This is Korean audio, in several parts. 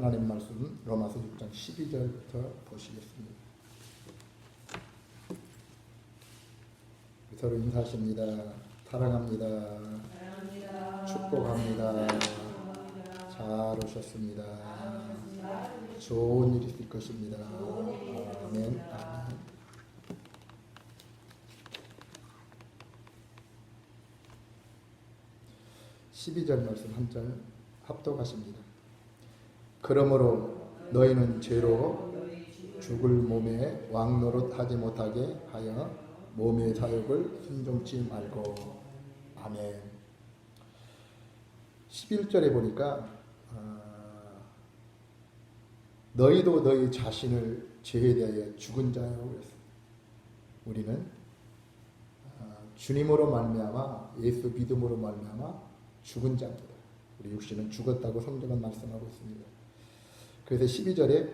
하나님 말씀 로마서 6장 12절부터 보시겠습니다. 서로 인사하십니다. 사랑합니다. 축복합니다. 잘 오셨습니다. 좋은 일이 있을 것입니다. 아멘. 아멘. 12절 말씀 한 절 합독하십니다. 그러므로 너희는 죄로 죽을 몸에 왕노릇하지 못하게 하여 몸의 사욕을 순종치 말고. 아멘. 11절에 보니까 너희도 너희 자신을 죄에 대하여 죽은 자라고 그랬어요. 우리는 주님으로 말미암아 예수 믿음으로 말미암아 죽은 자입니다. 우리 육신은 죽었다고 성경은 말씀하고 있습니다. 그래서 12절에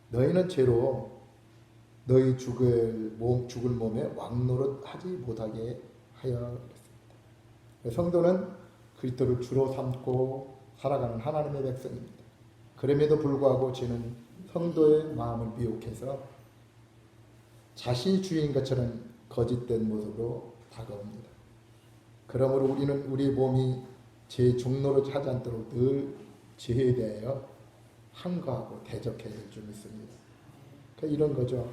너희는 죄로 너희 죽을 몸에 왕노릇 하지 못하게 하여 그랬습니다. 성도는 그리스도를 주로 삼고 살아가는 하나님의 백성입니다. 그럼에도 불구하고 죄는 성도의 마음을 미혹해서 자신이 주인인 것처럼 거짓된 모습으로 다가옵니다. 그러므로 우리는 우리 몸이 죄 종로를 하지 않도록 늘 죄에 대하여 항거하고 대적해야 될 줄 믿습니다. 그러니까 이런 거죠.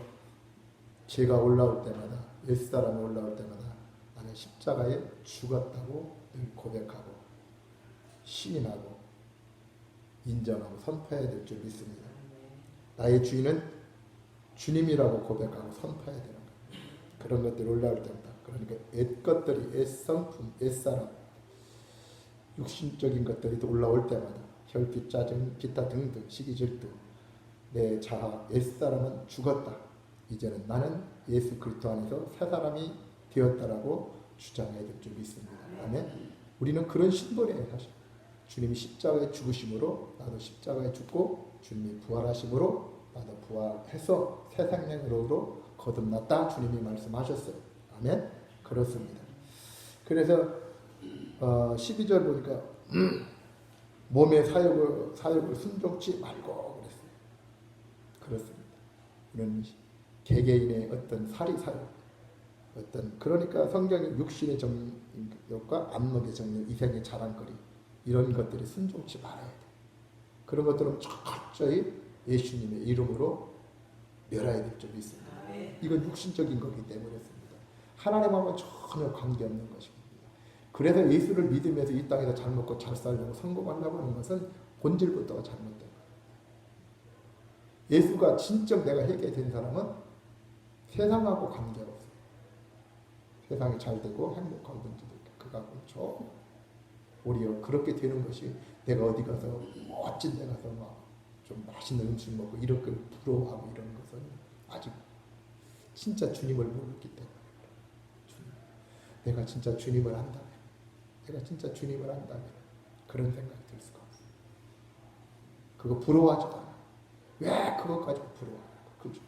죄가 올라올 때마다, 옛사람이 올라올 때마다 나는 십자가에 죽었다고 늘 고백하고 시인하고 인정하고 선포해야 될 줄 믿습니다. 나의 주인은 주님이라고 고백하고 선포해야 되는 거예요. 그런 것들이 올라올 때마다. 그러니까 옛것들이, 옛성품, 옛사람, 육신적인 것들이 올라올 때마다 혈기, 짜증, 기타 등등, 시기, 질투, 내 자아, 옛사람은 죽었다. 이제는 나는 예수 그리스도 안에서 새 사람이 되었다라고 주장해야 될 줄 믿습니다. 아멘. 우리는 그런 신분이에요. 사실 주님이 십자가에 죽으심으로 나도 십자가에 죽고 주님이 부활하심으로 나도 부활해서 새 생명으로 거듭났다. 주님이 말씀하셨어요. 아멘. 그렇습니다. 그래서 12절 보니까 몸의 사욕을 순종치 말고 그랬어요. 그렇습니다. 이런 개개인의 어떤 사리사욕, 그러니까 성경이 육신의 정욕과 안목의 정욕, 이생의 자랑거리 이런 것들이 순종치 말아야 돼. 그런 것들은 철저히 예수님의 이름으로 멸해야 될 줄 믿습니다. 이건 육신적인 거기 때문에 그렇습니다. 하나님하고는 전혀 관계없는 것입니다. 그래서 예수를 믿으면서 이 땅에서 잘 먹고 잘 살려고 성공하려고 하는 것은 본질부터가 잘못된 거예요. 예수가 진정 내가 회개 된 사람은 세상하고 관계없어요. 세상이 잘 되고 행복하든지 그거하고 좀 오히려 그렇게 되는 것이 내가 어디 가서 멋진 데 가서 막 좀 맛있는 음식 먹고 이런 걸 부러워하고 이런 것은 아직 진짜 주님을 모르기 때문에 내가 진짜 주님을 안다면 그런 생각이 들 수가 없어요. 그거 부러워하지도 않아요. 왜 그것 가지고 부러워하냐고. 그죠?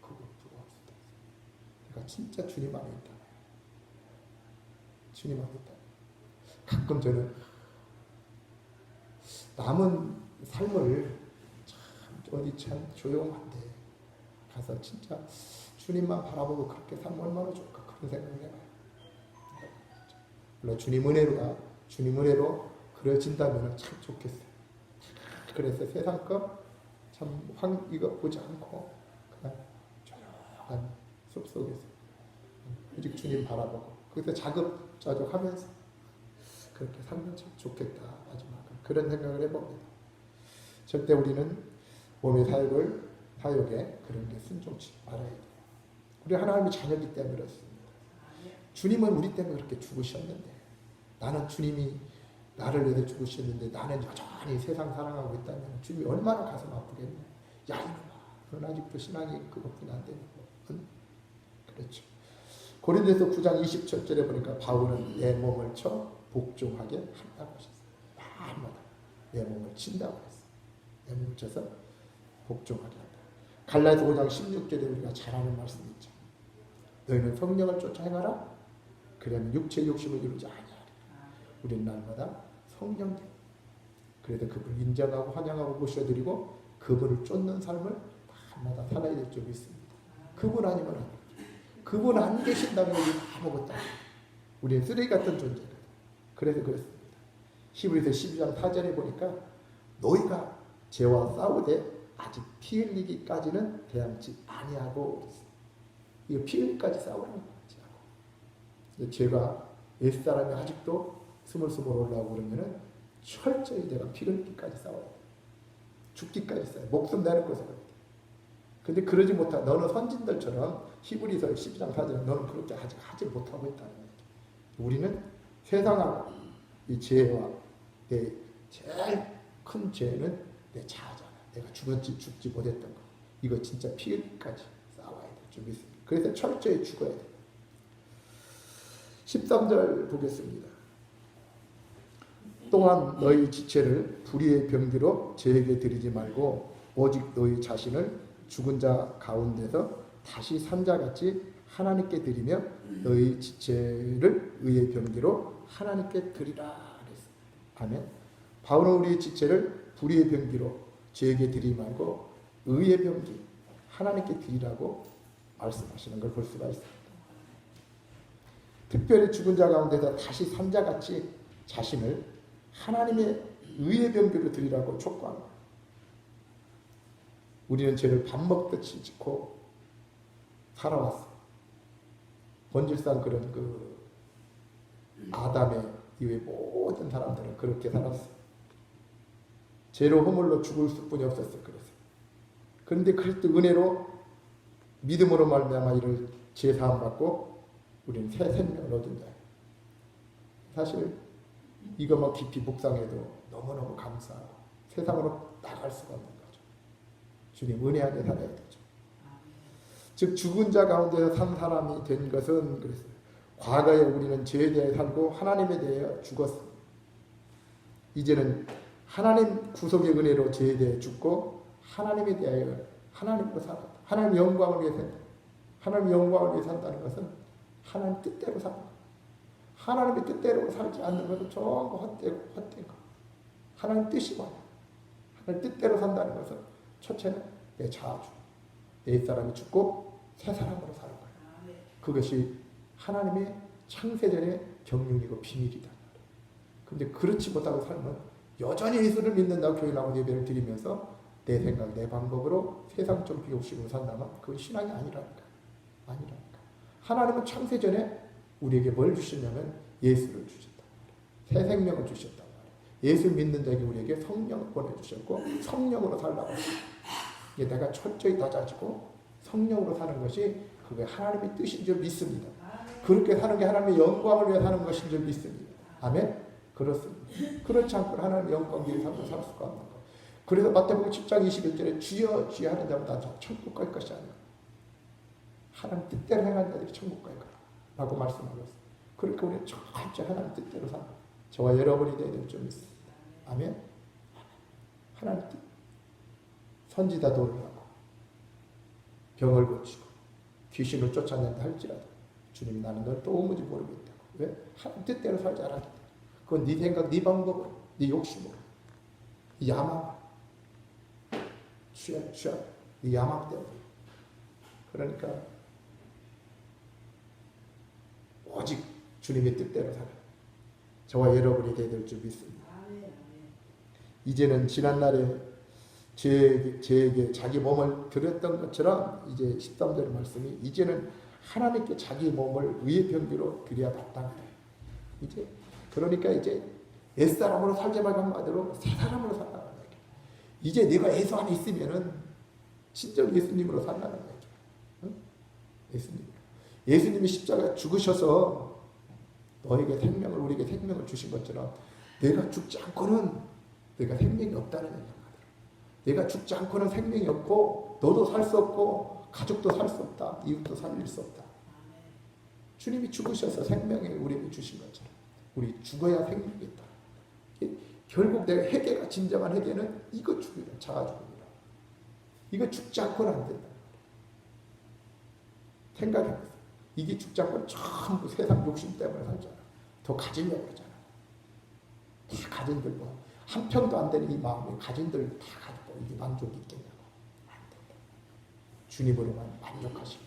그거 부러워할 수도 있어요. 내가 진짜 주님 안에 있다면 주님 안에 있다면 가끔 저는 남은 삶을 어디 참 조용한데 가서 진짜 주님만 바라보고 그렇게 살면 얼마나 좋을까 그런 생각을 해봐요. 물론 주님 은혜로 그려진다면 참 좋겠어요. 그래서 세상 참 이거 보지 않고 그냥 조용한 숲속에서 오직 주님 바라보고 거기서 자급자족하면서 그렇게 살면 참 좋겠다. 마지막은 그런 생각을 해봅니다. 절대 우리는 몸의 사욕에 그런 게 순종치 말아야 돼요. 우리 하나님의 자녀이기 때문에 그렇습니다. 주님은 우리 때문에 그렇게 죽으셨는데 나는 주님이 나를 위해 죽으셨는데 나는 여전히 세상 사랑하고 있다면 주님이 얼마나 가슴 아프겠냐. 야 이놈아 너는 아직도 신앙이 그것뿐이 안 되는 거. 그렇죠. 고린도서 9장 27절에 보니까 바울은 내 몸을 쳐 복종하게 한다고 하셨어요. 날마다 내 몸을 친다고 했어요. 내 몸을 쳐서 복종하게 한다. 갈라디아서 5장 16절에 우리가 잘 아는 말씀이 있죠. 너희는 성령을 쫓아 행하라. 그러면 육체의 욕심을 이루지 아니하리라. 우리는 날마다 성령 그래서 그분을 인정하고 환영하고 모셔드리고 그분을 쫓는 삶을 밤마다 살아야 될 줄 믿습니다. 그분 아니면 안 돼요. 그분 안 계신다면 우리 아무것도 안 돼요. 우리는 쓰레기 같은 존재거든요. 그래서 그렇습니다. 히브리서 12장 4절에 보니까 너희가 죄와 싸우되 아직 피 흘리기까지는 대항치 아니하고, 이거 피 흘리기까지 싸우라는 거지. 죄가 옛사람이 아직도 스물스물 올라오고 그러면은 철저히 내가 피 흘리기까지 싸워야 돼. 죽기까지 싸워야 돼. 목숨 내는 것을. 근데 그러지 못하, 너는 선진들처럼 히브리서 12장 4절 너는 그렇게 아직 하지 못하고 있다는 거죠. 우리는 세상하고 이 죄와 내 제일 큰 죄는 내 자아잖아. 내가 죽지 못했던 거. 이거 진짜 피 흘리기까지 싸워야 될 줄 믿습니다. 그래서 철저히 죽어야 돼. 13절 보겠습니다. 또한 너희 지체를 불의의 병기로 죄에게 드리지 말고 오직 너희 자신을 죽은 자 가운데서 다시 산 자같이 하나님께 드리며 너희 지체를 의의 병기로 하나님께 드리라 그랬습니다. 아멘. 바울은 우리의 지체를 불의의 병기로 죄에게 드리지 말고 의의 병기 하나님께 드리라고 말씀하시는 걸 볼 수가 있습니다. 특별히 죽은 자 가운데서 다시 산 자같이 자신을 하나님의 의의 병기로 드리라고 촉구합니다. 우리는 죄를 밥 먹듯이 짓고 살아왔어. 본질상 그런 아담의 이외 모든 사람들은 그렇게 살았어. 죄로 허물로 죽을 수뿐이 없었어. 그래서. 그런데 그리스도 은혜로 믿음으로 말미암아 이를 죄 사함 받고 우리는 새 생명을 얻은 자예요. 사실 이것만 깊이 묵상해도 너무너무 감사하고 세상으로 나갈 수가 없는 거죠. 주님 은혜 안에 살아야 되죠. 즉 죽은 자 가운데서 산 사람이 된 것은 그랬어요. 과거에 우리는 죄에 대해 살고 하나님에 대해 죽었습니다. 이제는 하나님 구속의 은혜로 죄에 대해 죽고 하나님에 대하여 하나님으로 살았다. 하나님 영광을 위해 산다. 하나님 영광을 위해 산다는 것은 하나님 뜻대로 산다. 하나님의 뜻대로 살지 않는 것은 전부 헛된 것. 하나님 뜻이 뭐냐? 하나님 뜻대로 산다는 것은 첫째는 내 자아주. 내 사람이 죽고 새 사람으로 사는 거예요. 그것이 하나님의 창세전의 경륜이고 비밀이다. 그런데 그렇지 못하고 살면 여전히 예수를 믿는다고 교회 나오고 예배를 드리면서 내 생각, 내 방법으로 세상적 비욕심으로 산다면 그건 신앙이 아니라니까. 하나님은 창세전에 우리에게 뭘 주셨냐면 예수를 주셨다. 새 생명을 주셨다. 예수 믿는 자에게 우리에게 성령을 보내주셨고 성령으로 살라고 했습니다. 내가 철저히 다져지고 성령으로 사는 것이 그게 하나님의 뜻인 줄 믿습니다. 그렇게 사는 게 하나님의 영광을 위해 사는 것인 줄 믿습니다. 아멘? 그렇습니다. 그렇지 않고 하나님의 영광 위해 살 수가 없는 거. 그래서 마태복음 10장 21절에 주여 주여 하는 자마다 천국 갈 것이 아니라 하나님 뜻대로 행하는 자들이 천국 갈 거라고 말씀하고 있습니다. 그러니까 우리는 철저히 하나님 뜻대로 사는 저와 여러분이 되어야 될 줄 믿습니다. 아멘? 하나님 뜻. 선지자도 올라가고 병을 고치고 귀신을 쫓아낸다 할지라도 주님이 나는 널 도무지 모르겠다고. 왜? 하나님 뜻대로 살지 않았기 때문에. 그건 네 생각, 네 방법으로, 네 욕심으로, 네 야망, 네 야망 때문에. 그러니까 오직 주님의 뜻대로 살아. 저와 여러분이 되어야 될 줄 믿습니다. 이제는 지난날에 제에게 자기 몸을 드렸던 것처럼 이제 13절 말씀이 이제는 하나님께 자기 몸을 의의 병기로 드려야 마땅하다. 이제 그러니까 이제 옛사람으로 살지 말고 한마디로 새 사람으로 살라는 얘기야. 이제 내가 예수 안에 있으면은 진정 예수님으로 살라는 얘기야. 응? 예수님이 십자가에 죽으셔서 너에게 생명을 우리에게 생명을 주신 것처럼 내가 죽지 않고는 내가 생명이 없다는 얘기야. 내가 죽지 않고는 생명이 없고 너도 살 수 없고 가족도 살 수 없다. 이웃도 살릴 수 없다. 주님이 죽으셔서 생명을 우리에게 주신 것처럼 우리 죽어야 생명이 있다. 결국 내가 회개가 진정한 회개는 이거 죽이라. 자아 죽음이라. 이거 죽지 않고는 안 된다. 생각해보세요. 이게 죽지 않고는 전부 세상 욕심 때문에 살잖아. 더 가지려고 그러잖아. 다 가진 들고 한 평도 안 되는 이 마음을 가진들 다 가지고 이게 만족이 있겠냐고. 안 된다. 주님으로만 만족하시고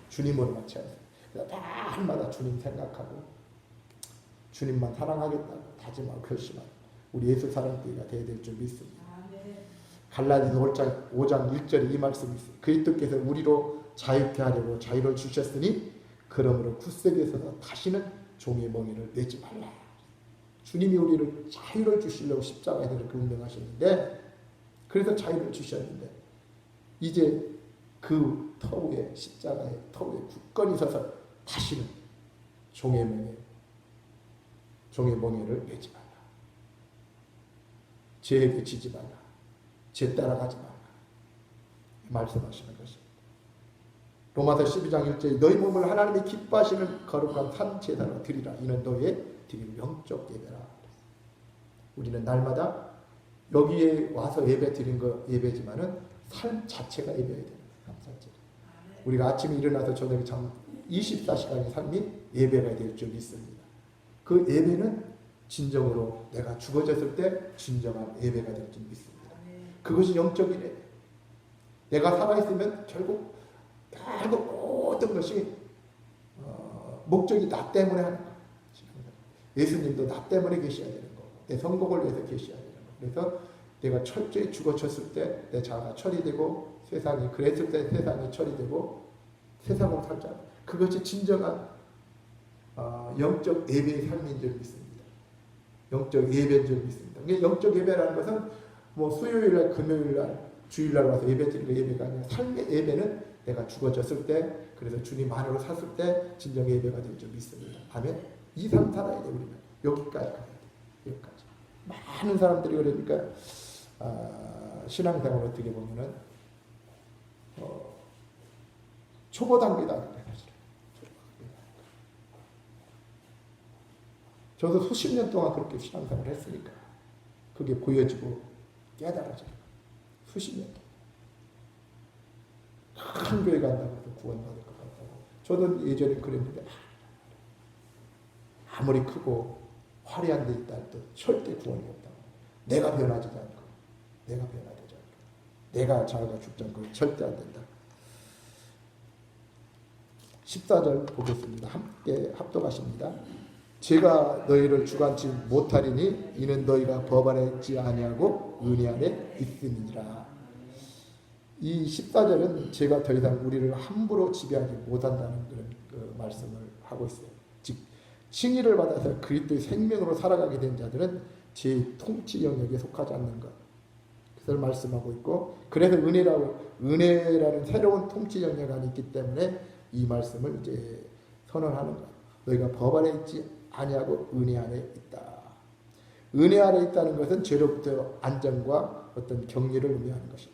주님으로만 채우세요. 날마다 주님 생각하고 주님만 사랑하겠다고 다짐하고 결심하고 우리 예수 사랑교회가 되어야 될 줄 믿습니다. 갈라디아서 5장 1절에 이 말씀이 있어요. 그리스도께서 우리로 자유케 하려고 자유를 주셨으니 그러므로 굳세게 서서 다시는 종의 멍에를 내지 말라. 주님이 우리를 자유를 주시려고 십자가에 그렇게 운명하셨는데 그래서 자유를 주셨는데 이제 그 터위에 십자가의 터위에 굳건히 서서 다시는 종의 멍에를 내지 말라. 죄에게 지지 말라. 죄 따라가지 말라. 말씀하시는 것입니다. 로마서 12장 1절에 너희 몸을 하나님이 기뻐하시는 거룩한 산 제사로 드리라. 이는 너희의 드릴 영적 예배라. 우리는 날마다 여기에 와서 예배 드린 거 예배지만은 삶 자체가 예배해야 되는 삶 자체가. 우리가 아침에 일어나서 저녁에 24시간의 삶이 예배가 될 줄 믿습니다. 그 예배는 진정으로 내가 죽어졌을 때 진정한 예배가 될 줄 믿습니다. 그것이 영적이래. 내가 살아있으면 결국 모든 것이 목적이 나 때문에 하는 거예요. 예수님도 나 때문에 계셔야 되는 거고 내 성공을 위해서 계셔야 되는 거고 그래서 내가 철저히 죽어졌을 때 내 자아가 처리되고 세상이 그랬을 때 세상이 처리되고 세상으로 살자. 그것이 진정한 영적 예배의 삶인 줄 믿습니다. 영적 예배인 줄 믿습니다. 영적 예배라는 것은 뭐 수요일날, 금요일날, 주일날 와서 예배 드리는 예배가 아니라 삶의 예배는 내가 죽어졌을 때 그래서 주님 안으로 샀을 때 진정 예배가 될 줄 믿습니다. 아멘. 이 삶 살아야 돼 우리는. 여기까지 가야 돼. 여기까지. 많은 사람들이 그러니까 신앙생활 어떻게 보면은 초보 단계다. 사실은. 저도 수십 년 동안 그렇게 신앙생활을 했으니까 그게 보여지고 깨달아져요. 수십 년 동안. 큰 교회 간다고 해도 구원받을 것 같다고. 저도 예전에 그랬는데 아무리 크고 화려한 데 있다 해도 절대 구원이 없다고. 내가 변하지 않고 내가 변화되지 않고 내가 자아가 죽지 않고 절대 안 된다. 14절 보겠습니다. 함께 합독하십니다. 제가 너희를 주관치 못하리니 이는 너희가 법 안에 있지 아니하고 은혜 안에 있음이니라. 이 14절은 제가 더 이상 우리를 함부로 지배하지 못한다는 그런 그 말씀을 하고 있어요. 즉 칭의를 받아서 그리스도의 생명으로 살아가게 된 자들은 제 통치 영역에 속하지 않는 것. 그것을 말씀하고 있고 그래서 은혜라는 새로운 통치 영역 안에 있기 때문에 이 말씀을 이제 선언하는 것. 너희가 법 안에 있지 아니하고 은혜 안에 있다. 은혜 안에 있다는 것은 죄로부터 안정과 어떤 격리를 의미하는 것입니다.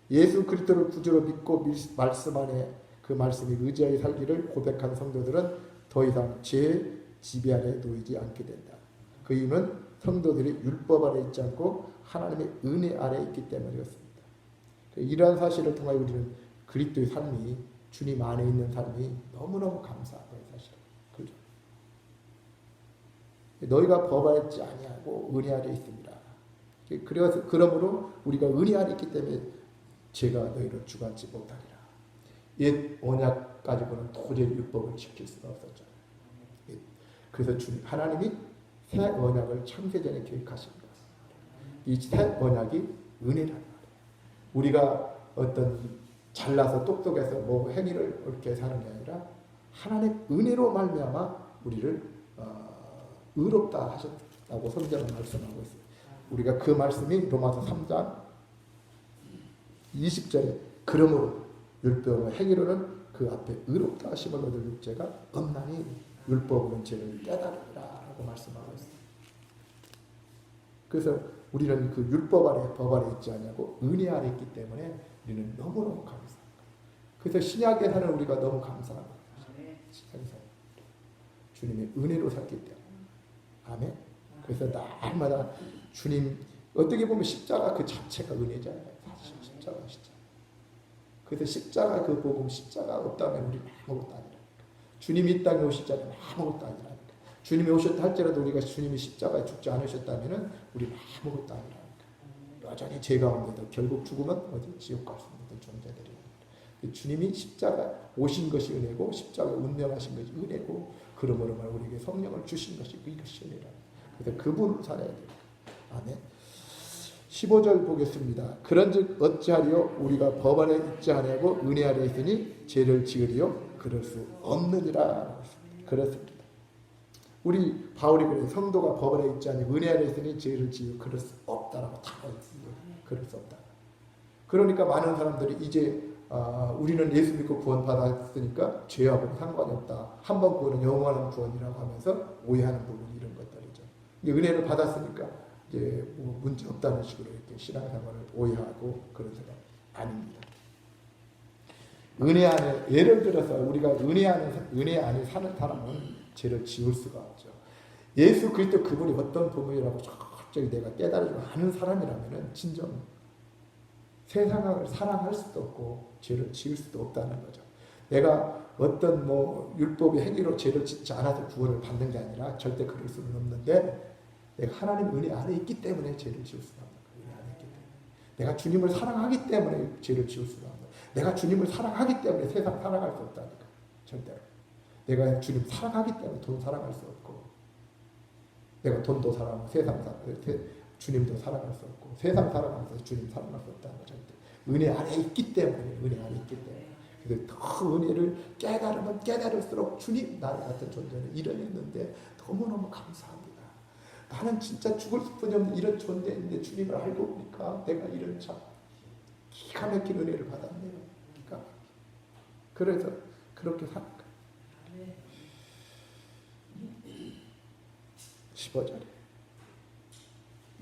예수 그리스도를 구주로 믿고 말씀 안에 그 말씀이 의지하여 살기를 고백한 성도들은 더 이상 죄의 지배 아래 놓이지 않게 된다. 그 이유는 성도들이 율법 아래 있지 않고 하나님의 은혜 아래 있기 때문이었습니다. 이러한 사실을 통하여 우리는 그리스도의 삶이 주님 안에 있는 삶이 너무너무 감사한 거예요. 사실은. 그렇죠? 너희가 법 안에 있지 아니하고 은혜 아래 있습니다. 그래서 그러므로 우리가 은혜 아래 있기 때문에 제가 너희를 주관치 못하리라. 옛 언약 가지고는 도저히 율법을 지킬 수가 없었잖아요. 그래서 주님 하나님이 새 언약을 창세전에 계획하신 거예요. 이 새 언약이 은혜라는 거예요. 우리가 어떤 잘나서 똑똑해서 뭐 행위를 옳게 사는 게 아니라 하나님 은혜로 말미암아 우리를 의롭다 하셨다고 성경은 말씀하고 있어요. 우리가 그 말씀이 로마서 3장 20절에 그러므로 율법의 행위로는 그 앞에 의롭다 하심을 얻을 육체가 없나니 율법으로는 죄를 깨달으라 라고 말씀하고 있어요. 그래서 우리는 그 율법 아래 법 아래 있지 않냐고 은혜 아래 있기 때문에 우리는 너무너무 감사합니다. 그래서 신약에 사는 우리가 너무 감사합니다. 신약에 사는 주님의 은혜로 살기 때문에. 아멘. 그래서 날마다 주님 어떻게 보면 십자가 그 자체가 은혜잖아요. 사실 십자가. 그래서 십자가 그 복음 십자가 없다면 우리는 아무것도 아니라니까. 주님이 이 땅에 오실 자는 아무것도 아니라니까. 주님이 오셨다 할지라도 우리가 주님이 십자가에 죽지 않으셨다면 우리는 아무것도 아니라니까. 여전히 죄 가운데도 결국 죽으면 어디 지옥 갈 수 있는 존재들이에요. 주님이 십자가 오신 것이 은혜고 십자가 운명하신 것이 은혜고 그러므로 말 우리에게 성령을 주신 것이 이것이 은혜라. 그래서 그분을 살아야 돼요. 아멘. 15절 보겠습니다. 그런즉 어찌하리요 우리가 법 아래 있지 아니하고 은혜 아래 있으니 죄를 지으리요 그럴 수 없느니라. 그렇습니다. 우리 바울이 그래요. 성도가 법 아래 있지 아니하고 은혜 아래 있으니 죄를 지으려 그럴 수 없다라고 다 했어요. 그럴 수 없다. 그러니까 많은 사람들이 이제 우리는 예수 믿고 구원 받았으니까 죄하고는 상관이 없다. 한 번 구원은 영원한 구원이라고 하면서 오해하는 부분이 이런 것들이죠. 은혜를 받았으니까 이제 뭐 문제 없다는 식으로 이렇게 신앙생활을 오해하고 그런 생각 아닙니다. 은혜 안에 예를 들어서 우리가 은혜 안에 사는 사람은 죄를 지을 수가 없죠. 예수 그리스도 그분이 어떤 분이라고 철저히 내가 깨달지 않은 사람이라면은 진정 세상을 사랑할 수도 없고 죄를 지을 수도 없다는 거죠. 내가 어떤 뭐 율법의 행위로 죄를 짓지 않아서 구원을 받는 게 아니라 절대 그럴 수는 없는데 내가 하나님 은혜 안에 있기 때문에 죄를 지을 수가 없는 거예요. 은혜 안에 있기 때문에. 내가 주님을 사랑하기 때문에 죄를 지을 수가 없는 거예요. 내가 주님을 사랑하기 때문에 세상 사랑할 수 없다니까. 절대로. 내가 주님 사랑하기 때문에 돈 사랑할 수 없고 내가 돈도 사랑하고 주님도 사랑할 수 없고 세상 사랑하면서 주님 사랑할 수 없다는 거죠. 은혜 안에 있기 때문에 은혜 안에 있기 때문에 그래서 더 은혜를 깨달으면 깨달을수록 주님 나를 같은 존재는 이러했는데 너무너무 감사합니다. 나는 진짜 죽을 수뿐이 없는 이런 존재인데 주님을 알고 보니까 내가 이런 참 기가 막힌 은혜를 받았네요. 기가 막힌. 그래서 그렇게 사는 거예요. 15절에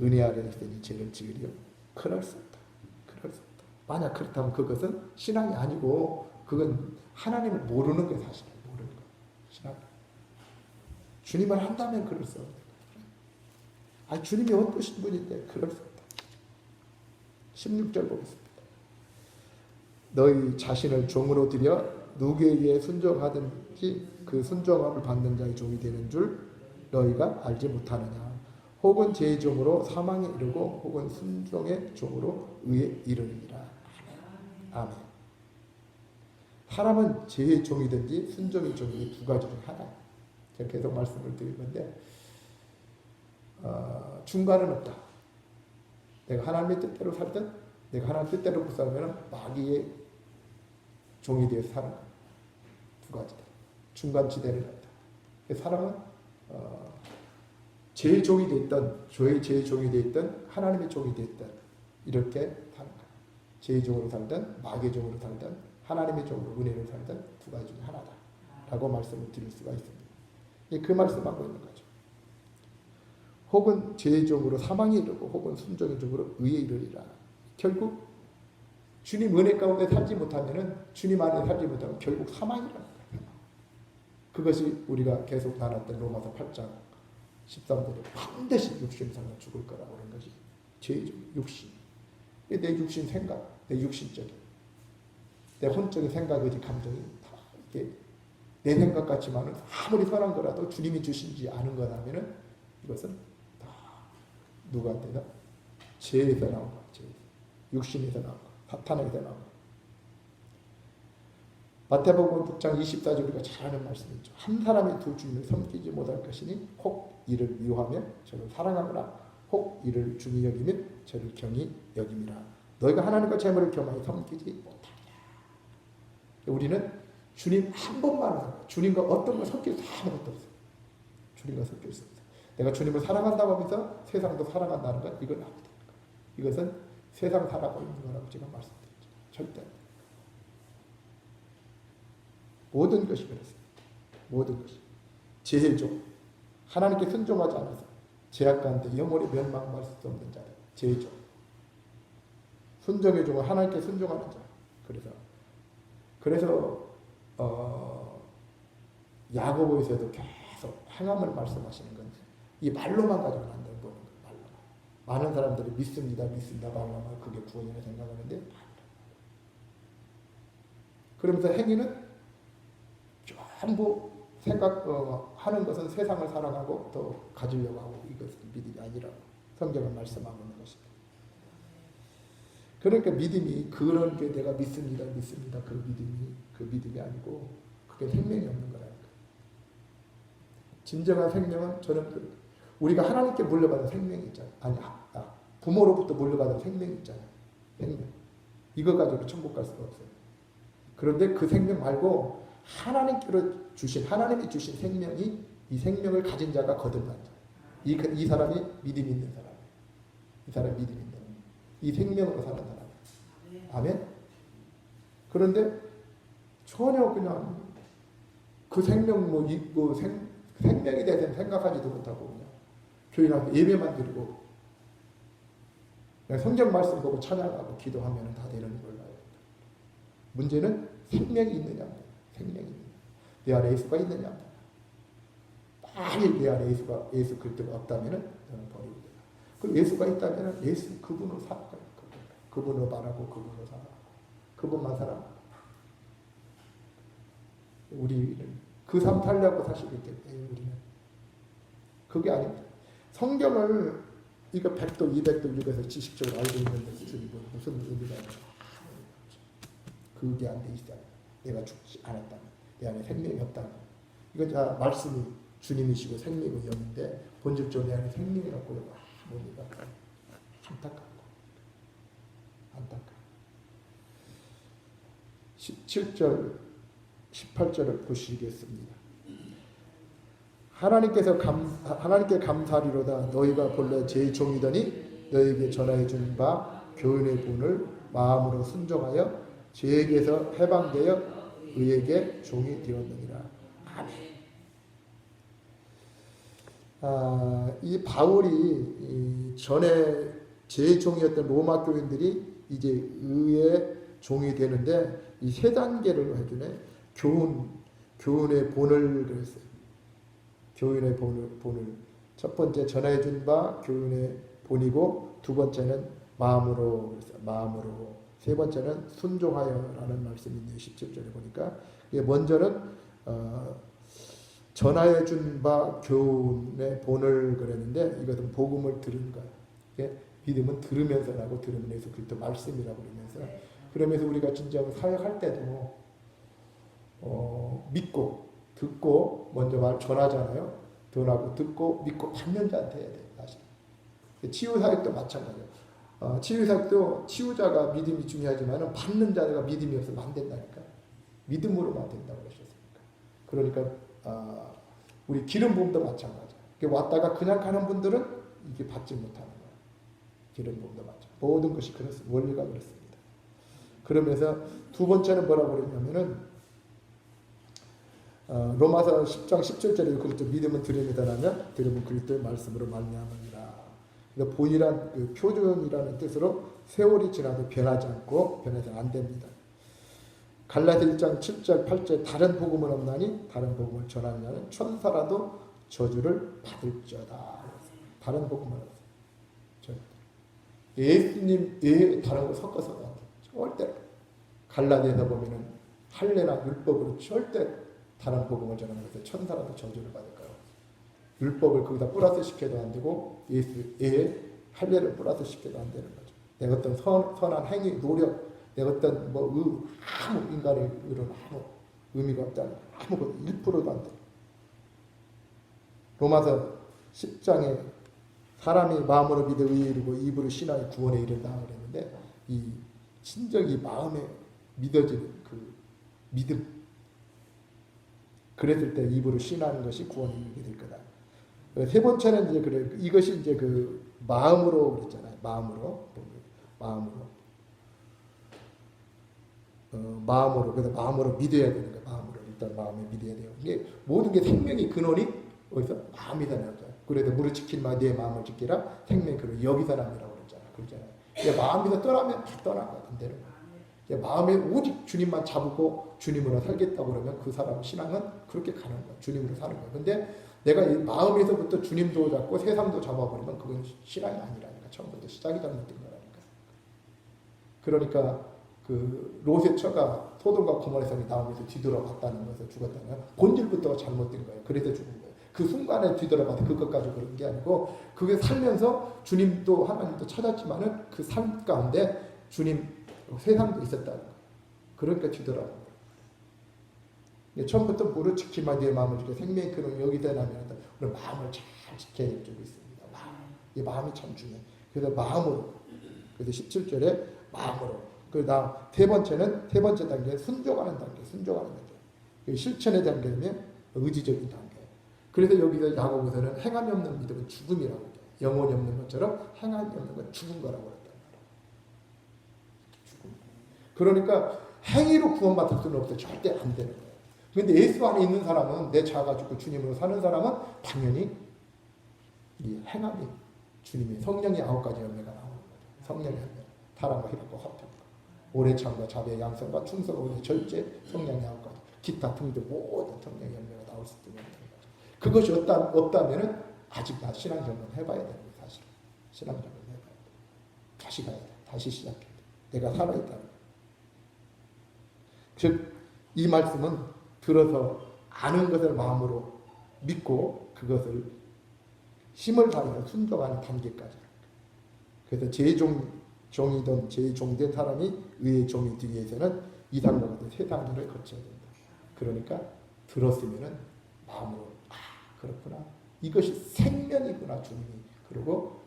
은혜 아래 있으니 죄를 지으려 그럴 수 없다. 그럴 수 없다. 만약 그렇다면 그것은 신앙이 아니고 그건 하나님을 모르는 게 사실이에요. 모르는 거. 신앙. 주님을 한다면 그럴 수 없다. 주님이 어떠신 분인데 그럴 수 없다. 16절 보겠습니다. 너희 자신을 종으로 들여 누구에게 순종하든지 그 순종함을 받는 자의 종이 되는 줄 너희가 알지 못하느냐. 혹은 죄의 종으로 사망에 이르고 혹은 순종의 종으로 의에 이르느니라. 아멘. 사람은 죄의 종이든지 순종의 종이 두 가지 중 하나. 제가 계속 말씀을 드릴 건데 중간은 없다. 내가 하나님의 뜻대로 살든 내가 하나님의 뜻대로 못 살면 마귀의 종이 되어서 사는 거야. 두 가지다. 중간 지대를 갔다. 사람은 죄의 종이 됐든 죄의 종이 됐든 하나님의 종이 됐든 이렇게 사는 거야. 죄의 종으로 살든 마귀의 종으로 살든 하나님의 종으로 은혜로 살든 두 가지 중에 하나다 라고 말씀을 드릴 수가 있습니다. 그 말씀하고 있는 거죠. 혹은 죄의 종으로 사망에 이르고 혹은 순종의 종으로 의에 이르리라. 결국 주님 은혜 가운데 살지 못하면은 주님 안에 살지 못하면 결국 사망이라는 거예요. 그것이 우리가 계속 나눴던 로마서 8장 13절에 반드시 육신상은 죽을 거라고 하는 것이 죄의 종, 육신. 내 육신 생각, 내 육신적인, 내 혼적인 생각, 의지, 감정이 다 이게 내 생각 같지만은 아무리 선한 거라도 주님이 주신지 아는 거라면은 이것은 다 누구한테나 죄에서 나온 거야. 죄. 육신에서 나온 거야. 사탄에서 나온 거야. 마태복음 6장 24절 우리가 잘 아는 말씀이죠. 한 사람이 두 주님을 섬기지 못할 것이니 혹 이를 미워하며 저를 사랑하거나 혹 이를 중히 여기면 저를 경히 여김이라. 너희가 하나님과 재물을 겸하여 섬기지 못하냐. 우리는 주님 한 번만 알아. 주님과 어떤 걸 섞일 수 아무것도 없어요. 주님과 섞일 수 없어요. 내가 주님을 사랑한다고 하면서 세상도 사랑한다는 건 이건 아무것도 없는 거예요. 이것은 세상 살아가고 있는 거라고 제가 말씀드렸죠. 절대. 모든 것이 그렇습니다. 모든 것이. 죄의 종. 하나님께 순종하지 않아서 죄악 가운데 영원히 멸망할 수 없는 자들. 죄의 종. 순종의 종은 하나님께 순종하는 자. 그래서 야고보에서도 계속 행함을 말씀하시는 건 이 말로만 가지고는 안 되는 거예요. 말로만. 많은 사람들이 믿습니다 말로만 그게 구원이라 생각하는데 그러면서 행위는 전부 생각 하는 것은 세상을 사랑하고 또 가지려고 하고 이것은 믿음이 아니라고 성경은 말씀하고 있는 것입니다. 그러니까 믿음이 그런 게 내가 믿습니다 그 믿음이 아니고 그게 생명이 없는 거라니까. 진정한 생명은 저는 우리가 하나님께 물려받은 생명이 있잖아요. 아니 부모로부터 물려받은 생명이 있잖아요. 생명. 이거 가지고 천국 갈 수가 없어요. 그런데 그 생명 말고 하나님께로 주신 하나님이 주신 생명이 이 생명을 가진 자가 거듭난 자. 이 사람이 믿음이 있는 사람. 이 사람이 믿음이 있는 사람. 이 생명으로 사는 사람. 아멘. 그런데 전혀 그냥 그 생명 생명에 대해서 생각하지도 못하고 그냥 교회 나와서 예배만 드리고 그냥 성경 말씀 보고 찬양하고 기도하면 다 되는 걸 봐요. 문제는 생명이 있느냐, 생명이 있느냐. 내 안에 예수가 있느냐. 만일 내 안에 예수 그리스도가 없다면 저는 버리고 돼요. 그럼 예수가 있다면 예수 그분으로 살아가요. 그분으로 말하고 그분으로 살아가고 그분만 살아가고 우리는 그 삶 살려고 사시기 때문에 우리는 그게 아닙니다. 성경을 이거 100도 200도 읽어서 지식적으로 알고 있는 것이 무슨 의미가 있나. 그게 안 돼 있어요. 내가 죽지 않았다면 내 안에 생명이 없다면 이건 다 말씀이 주님이시고 생명이었는데 본질적으로 내 안에 생명이 없고 뭡니까? 안타깝고 17절 18절을 보시겠습니다. 하나님께 감사하리로다. 너희가 본래 제 종이더니 너희에게 전하여 준 바 교훈의 본을 마음으로 순종하여 죄에게서 해방되어 의에게 종이 되었느니라. 아멘. 이 바울이 전에 제 종이었던 로마 교인들이 이제 의의 종이 되는데 이 세 단계를 해주네. 교훈의 본을 그랬어요. 교훈의 본을 첫 번째 전해준 바 교훈의 본이고 두 번째는 마음으로 그랬어요. 마음으로 세 번째는 순종하여라는 말씀이 있네요. 17절에 보니까 먼저는 전해준 바 교훈의 본을 그랬는데 이것은 복음을 들은 거예요. 믿음은 들으면서 나고 들으면 예수 그리스도 말씀이라고 그러면서 우리가 진짜 사역할 때도 믿고 듣고 먼저 전하잖아요. 전하고 듣고 믿고 받는 자한테 해야 돼요. 사실 치유사역도 마찬가지예요. 치유사역도 치유자가 믿음이 중요하지만 받는 자가 믿음이 없으면 안 된다니까. 믿음으로만 된다고 그러셨으니까. 그러니까 우리 기름 부음도 마찬가지예요. 왔다가 그냥 가는 분들은 이게 받지 못하는 거예요. 기름 부음도 마찬가지. 모든 것이 그렇습니다. 원리가 그렇습니다. 그러면서 두 번째는 뭐라고 그러냐면은 로마서 10장 17절에 그리스도 믿음은 들음이다 하면 들음은 그리스도의 말씀으로 말미암으리라. 그러니까 본이란 그 표준이라는 뜻으로 세월이 지나도 변하지 않고 변해서는 안 됩니다. 갈라디아 1장 7절 8절 다른 복음은 없나니 다른 복음을 전하는 자는 천사라도 저주를 받을지어다. 다른 복음은 없어요. 예수님 외에 다른 거 섞어서도 안 돼요. 절대 갈라디아에서 보면은 할례나 율법으로 절대 다른 복음을 전하는 것에 천사라도 저주를 받을까요? 율법을 거기다 플러스 시켜도 안 되고 예수 외에 할례를 플러스 시켜도 안 되는 거죠. 내 어떤 선한 행위, 노력, 내 어떤 아무 인간의 의로는 아무 의미가 없다는 아무것도 1%도 안 돼. 로마서 10장에 사람이 마음으로 믿어 의에 이르고 입으로 신하여 구원에 이른다 그랬는데 이 진정이 마음에 믿어지는 그 믿음 그랬을 때 입으로 신하는 것이 구원에 이르게 될 거다. 세 번째는 이제 그래 이것이 이제 그 마음으로 그랬잖아요. 마음으로 그래서 마음으로 믿어야 되는 거야. 마음으로 일단 마음에 믿어야 돼요. 이게 모든 게 생명의 근원이 어디서 마음이다 나오잖아요. 그래도 무릇 지키마 내 마음을 지키라 생명 그런 여기서 남이라고 그랬잖아요. 마음에서 떠나면 다 떠난 거야. 안 되는 거야. 마음에 오직 주님만 잡고 주님으로 살겠다고 그러면 그 사람 신앙은 그렇게 가는 거야. 주님으로 사는 거야. 근데 내가 이 마음에서부터 주님도 잡고 세상도 잡아버리면 그건 신앙이 아니라니까. 처음부터 시작이 잘못된 거라니까. 그러니까 그 롯의 처가 소돔과 고모라의 성이 나오면서 뒤돌아봤다는 것에서 죽었다는 거예요. 본질부터가 잘못된 거예요. 그래서 죽은 거예요. 그 순간에 뒤돌아봐서 그것 가지고 그런 게 아니고 그게 살면서 주님도 하나님도 찾았지만은 그 삶 가운데 주님 세상도 있었다는 거예요. 그러니까 뒤돌아본 거예요. 처음부터 무릇 지키마 네 마음을 지켜 생명의 근원이 여기서 나면 우리 마음을 잘 지켜야 되고 있습니다. 이 마음이 참 중요해요. 그래서 마음으로 그래서 17절에 마음으로 그다음 세 번째 단계 순종하는 단계 순종하는 단계 실천의 단계면 의지적인 단계. 그래서 여기서 야고보서는 행함이 없는 믿음은 죽음이라고 해요. 영혼이 없는 것처럼 행함이 없는 건 죽은 거라고 그랬단 말이에요. 죽음. 그러니까 행위로 구원받을 수는 없어요. 절대 안 되는 거예요. 그런데 예수 안에 있는 사람은 내 자아가 죽고 주님으로 사는 사람은 당연히 이 행함이 주님의 성령의 9가지 열매가 나오는 거죠. 성령의 열매, 타락과 희락과 화평과 오래 참과 자비의 양성과 충성과 오래 절제, 성령의 9가지 기타 등등 모든 성령의 열매가 나올 수 있는 거죠. 그것이 없다면은 아직 나 신앙 경험 해봐야 되는 거예요. 사실 신앙 경험 해봐야 돼. 다시 가야 돼. 다시 시작해야 돼. 내가 살아있다는 거예요. 즉 이 말씀은 들어서 아는 것을 마음으로 믿고 그것을 힘을 다해서 순종하는 단계까지. 그래서 종이든 종된 사람이 의의 종이 되기 위해서는 이 단계가 세 단계를 거쳐야 된다. 그러니까 들었으면은 마음으로 그렇구나. 이것이 생명이구나 주님이. 그리고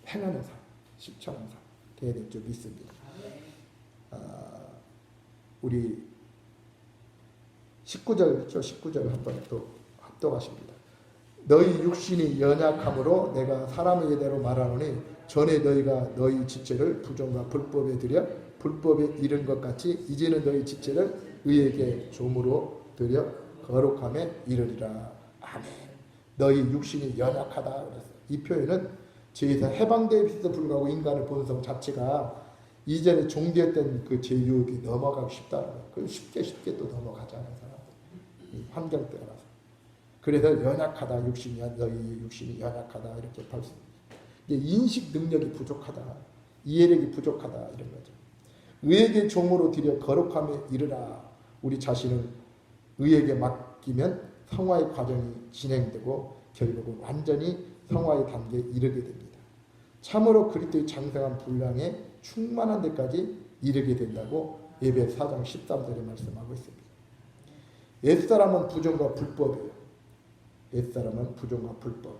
행하는 삶, 실천하는 삶 돼야 될 줄 믿습니다. 우리 19절 19절 한번 또 합독하십니다. 너희 육신이 연약함으로 내가 사람의 예대로 말하노니 전에 너희가 너희 지체를 부정과 불법에 들여 불법에 이른 것 같이 이제는 너희 지체를 의에게 종으로 들여 거룩함에 이르리라. 아멘. 너희 육신이 연약하다 그랬어요. 이 표현은 죄에서 해방됨에도 불구하고 인간의 본성 자체가 이전에 종되었던 그 죄유혹이 넘어가기 쉽다는 거예요. 그 쉽게 또 넘어가잖아요. 사람들. 환경 때문에. 그래서 연약하다 너희 육신이 연약하다 이렇게 발습. 인식 능력이 부족하다, 이해력이 부족하다 이런 거죠. 의에게 종으로 들여 거룩함에 이르라. 우리 자신을 의에게 맡기면 성화의 과정이 진행되고 결국은 완전히 성화의 단계에 이르게 됩니다. 참으로 그리스도의 장성한 분량에 충만한 데까지 이르게 된다고 에베소 4장 13절에 말씀하고 있습니다. 옛사람은 부정과 불법이에요. 옛사람은 부정과 불법.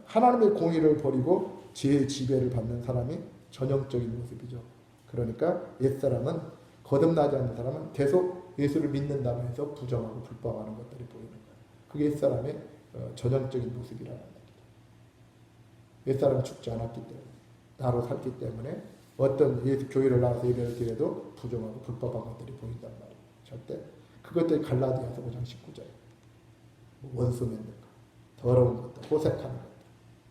하나님의 공의를 버리고 죄의 지배를 받는 사람이 전형적인 모습이죠. 그러니까 옛사람은 거듭나지 않는 사람은 계속 예수를 믿는다고 해서 부정하고 불법하는 것들이 보이는 거예요. 그게 옛사람의 전형적인 모습이라는 얘기죠. 옛사람은 죽지 않았기 때문에 나로 살기 때문에 어떤 예수 교회를 나와서 예배를 드려도 부정하고 불법한 것들이 보인단 말이에요. 절대 그것들이 갈라디아서 5장 19절 원수 맺는 것, 더러운 것들, 호색하는 것들,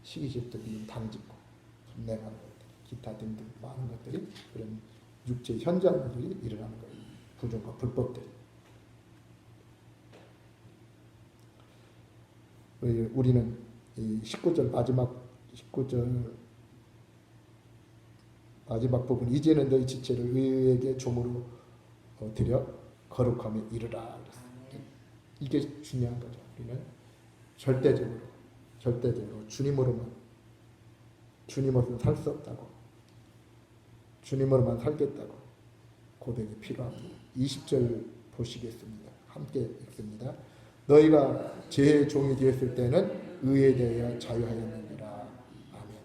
시기질투, 미움, 당짓고 분냉하는 것들, 기타 등등 많은 것들이 그런 육체의 현장들이 일어나는 거예요. 부정과 불법들이. 우리는 이 19절 마지막 부분 이제는 너희 지체를 의에게 종으로 드려 거룩함에 이르라. 이게 중요한 거죠. 우리는 절대적으로 주님으로만 살 수 없다고, 주님으로만 살겠다고 고백이 필요합니다. 20절 보시겠습니다. 함께 읽습니다. 너희가 죄의 종이 되었을 때는 의에 대하여 자유하였느니라. 아멘.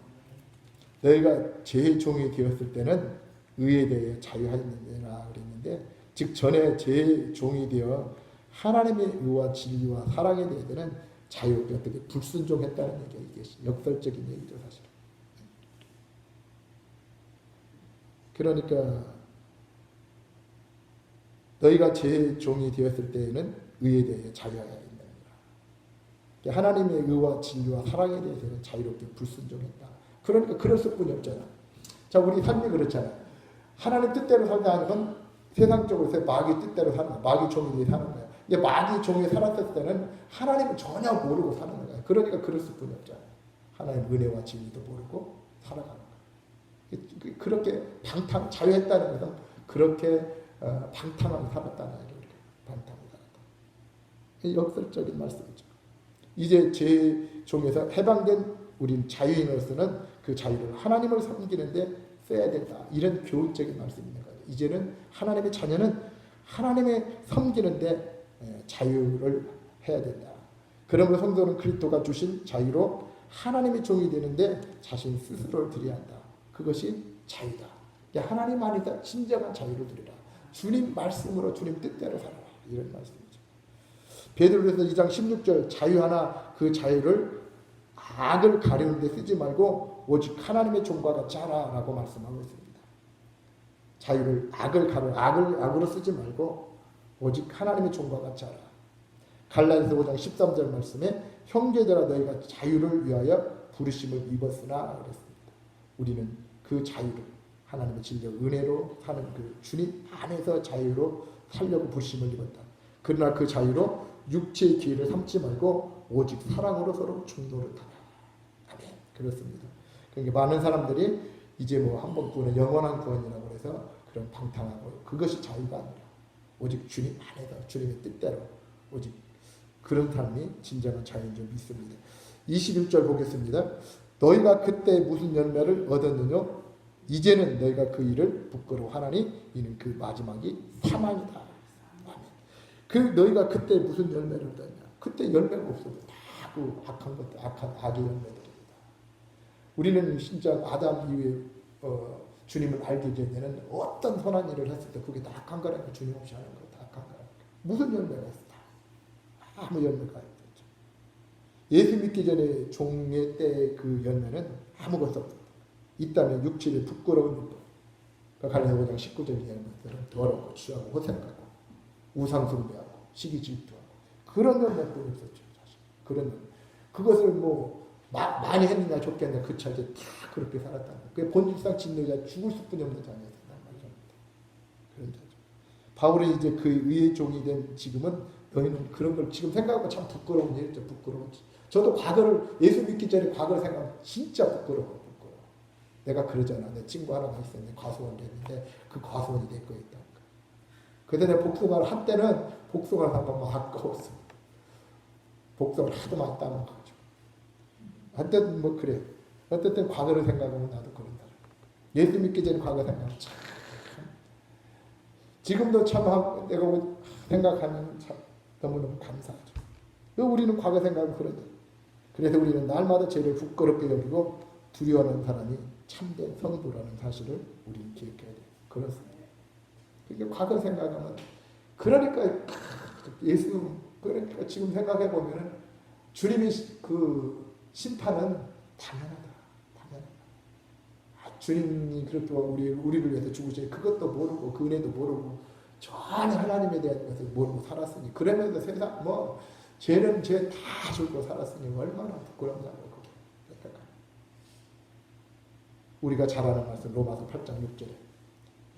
너희가 죄의 종이 되었을 때는 의에 대하여 자유하였느니라 그랬는데, 즉 전에 죄의 종이 되어 하나님의 의와 진리와 사랑에 대해서는 자유롭게 어떻게 불순종했다는 얘기예요. 이게 역설적인 얘기죠, 사실. 그러니까 너희가 죄의 종이 되었을 때에는 의에 대해 자유하여야 된다. 하나님의 의와 진리와 사랑에 대해서는 자유롭게 불순종했다. 그러니까 그럴 수뿐이 없잖아. 자, 우리 삶이 그렇잖아. 하나님 뜻대로 살다 하면 세상적으로 마귀 뜻대로 사는 거야. 마귀 종이 사는 거야. 근데 마귀 종이 살았을 때는 하나님을 전혀 모르고 사는 거야. 그러니까 그럴 수뿐이 없잖아. 하나님 은혜와 진리도 모르고 살아가는 거야. 그렇게 자유했다는 것은 그렇게 방탕하게 살았다는 얘기예요. 방탕하게 살았다. 역설적인 말씀이죠. 이제 죄종에서 해방된 우린 자유인으로서는 그 자유를 하나님을 섬기는데 써야 된다. 이런 교훈적인 말씀이 있는 거예요. 이제는 하나님의 자녀는 하나님의 섬기는데 자유를 해야 된다. 그러므로 성도는 그리스도가 주신 자유로 하나님의 종이 되는데 자신 스스로를 드려야 한다. 그것이 자유다. 하나님 안에서 진정한 자유를 누리라. 주님 말씀으로 주님 뜻대로 살아라. 이런 말씀이죠. 베드로전서 2장 16절 자유하나 그 자유를 악을 가리는 데 쓰지 말고 오직 하나님의 종과 같이 하라라고 말씀하고 있습니다. 자유를 악으로 쓰지 말고 오직 하나님의 종과 같이 하라. 갈라디아서 5장 13절 말씀에 형제들아 너희가 자유를 위하여 부르심을 입었으나 그랬습니다. 우리는 그 자유를 하나님의 진정 은혜로 사는 그 주님 안에서 자유로 살려고 부르심을 입었다. 그러나 그 자유로 육체의 기회를 삼지 말고 오직 사랑으로 서로 충돌하라. 아멘. 그렇습니다. 그러니까 많은 사람들이 이제 뭐 한 번 구원은 영원한 구원이라고 해서 그런 방탕하고 그것이 자유가 아니라 오직 주님 안에서 주님의 뜻대로 오직 그런 삶이 진정한 자유인 줄 믿습니다. 21절 보겠습니다. 너희가 그때 무슨 열매를 얻었느냐? 이제는 너희가 그 일을 부끄러워하나니 이는 그 마지막이 사망이다. 아멘. 그 너희가 그때 무슨 열매를 얻었냐? 그때 열매가 없어도 다 그 악한 것들, 악한 악의 열매들입니다. 우리는 진짜 아담 이후에 주님을 알게 되면 어떤 선한 일을 했을 때 그게 다 악한 거라니까. 주님 없이 하는 거 다 악한 거라니까. 무슨 열매가 있어? 아무 열매가 없죠. 예수 믿기 전에 종의 때의 그 열매는 아무것도 없습니다. 있다면 육체의 부끄러운 일도. 갈라디아 5장 19절 열매들은 더럽고 취하고 호색하고 우상숭배하고 시기 질투하고 그런 열매뿐이 없었죠. 사실. 그런 열매. 그것을 뭐 많이 했느냐 좋겠냐 그 차이에 다 그렇게 살았다는 거예요. 그게 본질상 진노자 죽을 수뿐이 없는 자녀였단 말이죠. 그런 자죠. 바울이 이제 그 의의 종이 된 지금은 너희는 그런 걸 지금 생각하면 참 부끄러운 일이죠. 부끄러웠지. 저도 과거를 예수 믿기 전에 과거를 생각하면 진짜 부끄러워. 내가 그러잖아. 내 친구 하나가 있었는데 과수원 됐는데 그 과수원이 내 거에 있다니까. 그때 내가 복숭아를 한때는 복숭아를 한 번만 아까웠어. 복숭아를 하도 많이 따먹어가지고. 한때는 뭐 그래. 어쨌든 과거를 생각하면 나도 그런다. 예수 믿기 전에 과거 생각하면 참. 지금도 참 내가 생각하면 참 너무너무 감사하죠. 우리는 과거 생각하면 그러죠. 그래서 우리는 날마다 죄를 부끄럽게 여기고 두려워하는 사람이 참된 성도라는 사실을 우리는 기억해야 돼요. 그렇습니다. 그러니까 과거 생각하면 그러니까 지금 생각해 보면은 주님의 그 심판은 당연하다. 주님이 그렇게 우리를 위해서 죽으시니 그것도 모르고 그 은혜도 모르고 전혀 하나님에 대한 것을 모르고 살았으니 그러면서 세상 뭐 죄는 죄 다 줄고 살았으니 얼마나 부끄럽냐고. 우리가 잘 아는 말씀 로마서 8장 6절에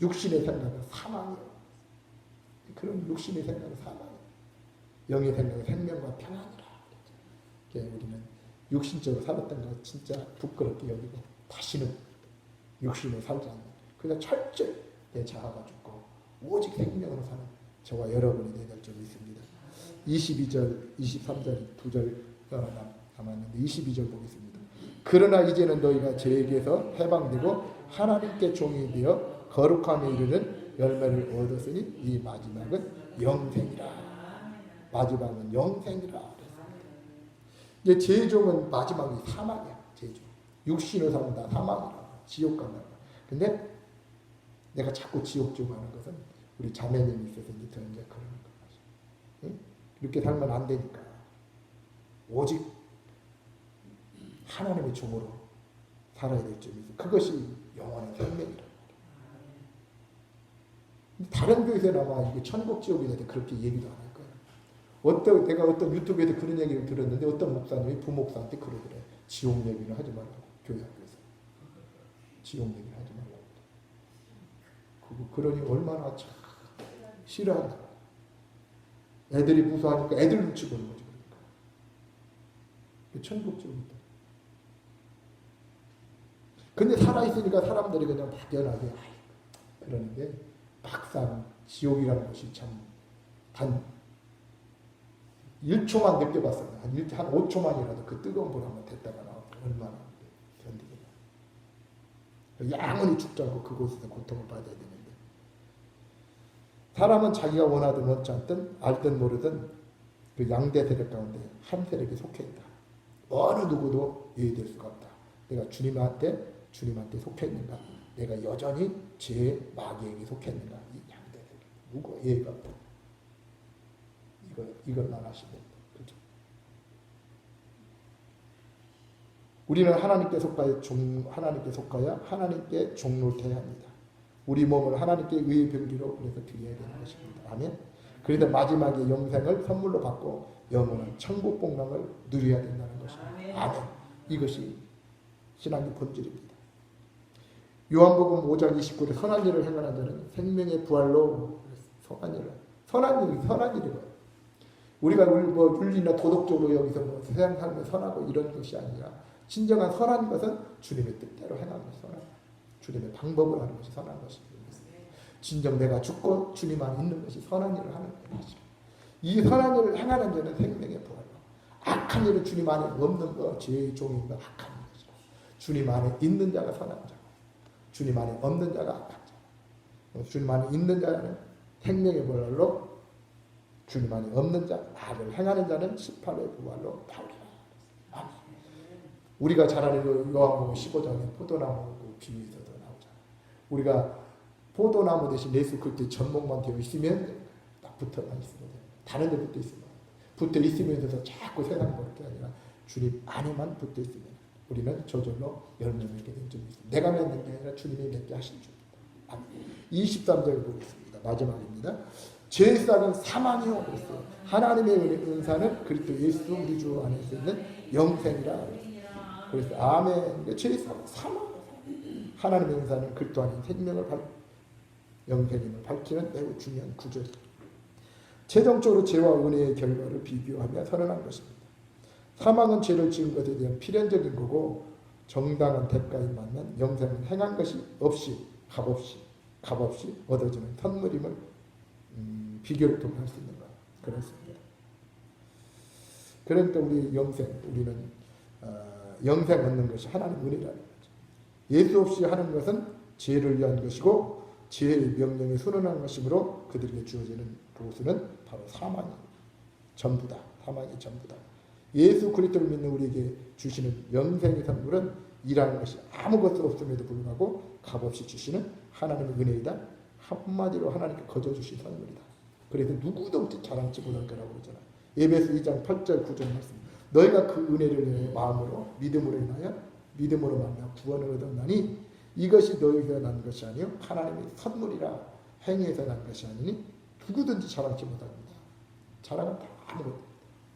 육신의 생각은 사망이에요. 그런 육신의 생각은 사망이에요. 영의 생각은 생명과 평안이라. 우리는 육신적으로 살았던 거 진짜 부끄럽게 여기고 다시는 육신으로 살지 않는 그냥 철저히 내 자아가 죽고 오직 생명으로 사는 저와 여러분이 되될 줄 믿습니다. 22절, 23절, 2절 남았는데 22절 보겠습니다. 그러나 이제는 너희가 죄에게서 해방되고 하나님께 종이 되어 거룩함에 이르는 열매를 얻었으니 이 마지막은 영생이라. 마지막은 영생이라. 이제 죄종은 마지막이 사망이야. 죄종. 육신을 산다. 사망이라. 지옥 간다. 근데 내가 자꾸 지옥 주고하는 것은 우리 자매님이 있어서 이제 그런 거죠. 응? 이렇게 살면 안 되니까. 오직 하나님의 종으로 살아야 될 점이 있어. 그것이 영원한 생명이라. 다른 교회에서 아마 이게 천국 지옥에 대해 그렇게 얘기도 안 할 거예요. 내가 어떤 유튜브에서 그런 얘기를 들었는데 어떤 목사님이 부목사한테 그러더래. 지옥 얘기를 하지 말라고. 교회 학교에서. 지옥 얘기를 하지 말라고. 그러니 얼마나 참 싫어한다. 애들이 무서워하니까 애들 눈치 보는 거지. 그러니까. 천국 지옥이다. 근데 살아있으니까 사람들이 그냥 막연하게 그러는데 막상 지옥이라는 것이 참 단 1초만 느껴봤어요. 한 5초만이라도 그 뜨거운 불 한번 됐다가 나오면 얼마나 견디겠냐. 영원히 죽지 않고 그곳에서 고통을 받아야 되는데 사람은 자기가 원하든 원치 않든 알든 모르든 그 양대 세력 가운데 한 세력에 속해 있다. 어느 누구도 예의될 수가 없다. 내가 주님한테 속해 있는가? 내가 여전히 제 마귀에게 속해 있는가? 이 양대 세력 누구 예의가 없다. 이것만 하시면 됩니다. 그렇죠? 우리는 하나님께 속하여 하나님께 종노릇해야 합니다. 우리 몸을 하나님께 의의 병기로 그래서 드려야 되는 것입니다. 아멘. 그래서 마지막에 영생을 선물로 받고 영원한 천국 복락을 누려야 된다는 것입니다. 아멘. 이것이 신앙의 본질입니다. 요한복음 5장 29절에 선한 일을 행하는 자는 생명의 부활로 선한 일이고요. 우리가 뭐 윤리나 도덕적으로 여기서 뭐 세상 살면 선하고 이런 것이 아니라 진정한 선한 것은 주님의 뜻대로 행하는 것이 선한 거예요. 주님의 방법을 하는 것이 선한 것입니다. 진정 내가 죽고 주님 안에 있는 것이 선한 일을 하는 것이죠. 이 선한 일을 행하는 자는 생명의 부활로 악한 일은 주님 안에 없는 거 죄의 종인 거 악한 것이고 주님 안에 있는 자가 선한 자고 주님 안에 없는 자가 악한 자. 주님 안에 있는 자는 생명의 부활로 주님 안에 없는 자, 나를 행하는 자는 18의 부활로 나오리라. 아멘. 우리가 잘 아는 요한복음 15장에 포도나무 비유에서도 나오잖아요. 우리가 포도나무 대신 예수 그리스도의 전목만 되어 있으면 딱 붙어만 있으면 돼요. 다른 데 붙어 있으면 붙어 있으면서 자꾸 세상 볼 게 아니라 주님 안에만 붙어 있으면 우리는 저절로 열매 맺게 된 점이 있습니다. 내가 맺는 게 아니라 주님이 맺게 하신 줄입니다. 아멘. 23절을 보겠습니다. 마지막입니다. 죄의 싹은 사망이요 그랬어요. 하나님의 은사는 그리스도 예수 우리 주 안에서 있는 영생이라 그래서 아멘. 죄의 싹은 사망. 하나님의 은사는 그리스도 안에 생명을 영생임을 밝히는 매우 중요한 구절입니다. 최종적으로 죄와 은혜의 결과를 비교하며 선언한 것입니다. 사망은 죄를 지은 것에 대한 필연적인 거고 정당한 대가인 반면 영생은 행한 것이 없이 값없이 얻어지는 선물임을 비교를 통해 할 수 있는 것 그렇습니다. 그러니까 우리는 영생 얻는 것이 하나님 은혜라는 거죠. 예수 없이 하는 것은 죄를 위한 것이고 죄의 명령에 순응한 것이므로 그들에게 주어지는 보수는 바로 사망이 전부다. 사망이 전부다. 예수 그리스도를 믿는 우리에게 주시는 영생의 선물은 일하는 것이 아무것도 없음에도 불구하고 값없이 주시는 하나님의 은혜이다. 한마디로 하나님께 거저 주신 선물이다. 그래서 누구도 자랑치 못할 거라고 그러잖아요. 에베소 2장 8절 9절 말씀. 너희가 그 은혜를 인하여 마음으로 믿음으로 인하여 믿음으로 만나 구원을 얻었나니 이것이 너희가 난 것이 아니요 하나님의 선물이라 행위에서 난 것이 아니니 누구든지 자랑치 못합니다. 자랑은 다 아무것도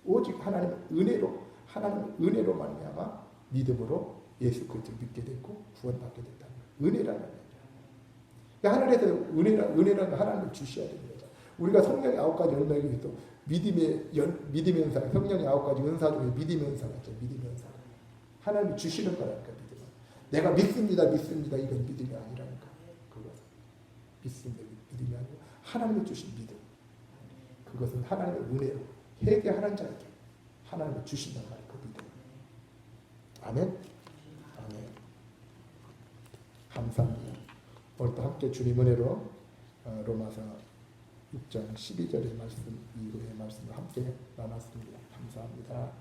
오직 하나님의 은혜로 말미암아 믿음으로 예수 그리스도를 믿게 됐고 구원받게 됐다는 거예요. 은혜라는 거예요. 하늘에서 은혜라는 거 하나님을 주셔야 되는 거죠. 우리가 성령의 9가지 열매 중에 또 믿음의 은사, 성령의 9가지 은사 중에 믿음의 은사가 있죠. 믿음의 은사. 하나님이 주시는 거라니까 믿음은. 내가 믿습니다. 이건 믿음이 아니라니까. 그것은 믿음이 아니고 하나님이 주신 믿음. 그것은 하나님의 은혜로 회개하는 자에게 하나님이 주신단 말이에요. 그 믿음. 아멘. 아멘. 감사합니다. 오늘도 함께 주님 은혜로 로마서 6장 12절의 말씀 이후의 말씀을 함께 나눴습니다. 감사합니다.